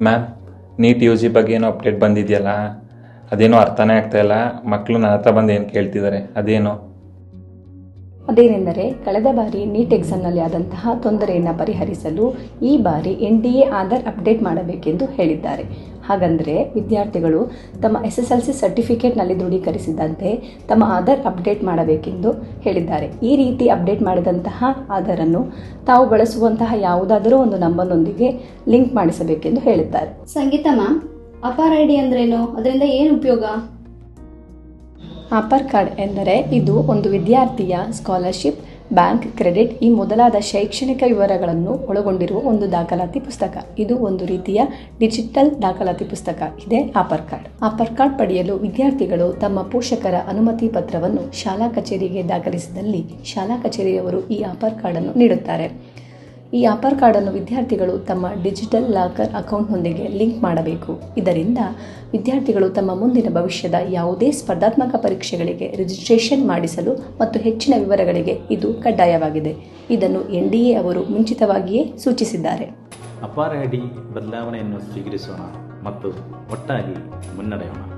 Ma'am, neat U G ಬಗ್ಗೆ ಏನೋ update ಬಂದಿದೆಯಲ್ಲ, ಅದೇನೋ ಅರ್ಥನೇ ಆಗ್ತಾಯಿಲ್ಲ. ಮಕ್ಕಳು ನನ್ನ ಹತ್ರ ಬಂದು ಏನು ಕೇಳ್ತಿದ್ದಾರೆ, ಅದೇನೋ? ಅದೇನೆಂದರೆ, ಕಳೆದ ಬಾರಿ ನೀಟ್ ಎಕ್ಸಾಮ್ನಲ್ಲಿ ಆದಂತಹ ತೊಂದರೆಯನ್ನು ಪರಿಹರಿಸಲು ಈ ಬಾರಿ NTA ಆಧಾರ್ ಅಪ್ಡೇಟ್ ಮಾಡಬೇಕೆಂದು ಹೇಳಿದ್ದಾರೆ. ಹಾಗಂದರೆ ವಿದ್ಯಾರ್ಥಿಗಳು ತಮ್ಮ SSLC ಸರ್ಟಿಫಿಕೇಟ್ನಲ್ಲಿ ದೃಢೀಕರಿಸಿದಂತೆ ತಮ್ಮ ಆಧಾರ್ ಅಪ್ಡೇಟ್ ಮಾಡಬೇಕೆಂದು ಹೇಳಿದ್ದಾರೆ. ಈ ರೀತಿ ಅಪ್ಡೇಟ್ ಮಾಡಿದಂತಹ ಆಧಾರನ್ನು ತಾವು ಬಳಸುವಂತಹ ಯಾವುದಾದರೂ ಒಂದು ನಂಬರ್ನೊಂದಿಗೆ ಲಿಂಕ್ ಮಾಡಿಸಬೇಕೆಂದು ಹೇಳಿದ್ದಾರೆ. ಸಂಗೀತ ಮ್ಯಾಮ್, ಅಪಾರ್ ID ಅಂದ್ರೇನು? ಅದರಿಂದ ಏನು ಉಪಯೋಗ? ಆಧಾರ್ ಕಾರ್ಡ್ ಎಂದರೆ ಇದು ಒಂದು ವಿದ್ಯಾರ್ಥಿಯ ಸ್ಕಾಲರ್ಶಿಪ್, ಬ್ಯಾಂಕ್, ಕ್ರೆಡಿಟ್ ಈ ಮೊದಲಾದ ಶೈಕ್ಷಣಿಕ ವಿವರಗಳನ್ನು ಒಳಗೊಂಡಿರುವ ಒಂದು ದಾಖಲಾತಿ ಪುಸ್ತಕ. ಇದು ಒಂದು ರೀತಿಯ ಡಿಜಿಟಲ್ ದಾಖಲಾತಿ ಪುಸ್ತಕ ಇದೆ ಆಧಾರ್ ಕಾರ್ಡ್. ಆಧಾರ್ ಕಾರ್ಡ್ ಪಡೆಯಲು ವಿದ್ಯಾರ್ಥಿಗಳು ತಮ್ಮ ಪೋಷಕರ ಅನುಮತಿ ಪತ್ರವನ್ನು ಶಾಲಾ ಕಚೇರಿಗೆ ದಾಖಲಿಸಿದಲ್ಲಿ ಶಾಲಾ ಕಚೇರಿಯವರು ಈ ಆಧಾರ್ ಕಾರ್ಡನ್ನು ನೀಡುತ್ತಾರೆ. ಈ ಆಧಾರ್ ಕಾರ್ಡನ್ನು ವಿದ್ಯಾರ್ಥಿಗಳು ತಮ್ಮ ಡಿಜಿಟಲ್ ಲಾಕರ್ ಅಕೌಂಟ್ನೊಂದಿಗೆ ಲಿಂಕ್ ಮಾಡಬೇಕು. ಇದರಿಂದ ವಿದ್ಯಾರ್ಥಿಗಳು ತಮ್ಮ ಮುಂದಿನ ಭವಿಷ್ಯದ ಯಾವುದೇ ಸ್ಪರ್ಧಾತ್ಮಕ ಪರೀಕ್ಷೆಗಳಿಗೆ ರಿಜಿಸ್ಟ್ರೇಷನ್ ಮಾಡಿಸಲು ಮತ್ತು ಹೆಚ್ಚಿನ ವಿವರಗಳಿಗೆ ಇದು ಕಡ್ಡಾಯವಾಗಿದೆ. ಇದನ್ನು NDA ಅವರು ಮುಂಚಿತವಾಗಿಯೇ ಸೂಚಿಸಿದ್ದಾರೆ. ಅಪಾರ್ ID ಬದಲಾವಣೆಯನ್ನು ಸ್ವೀಕರಿಸೋಣ ಮತ್ತು ಒಟ್ಟಾಗಿ ಮುನ್ನಡೆಯೋಣ.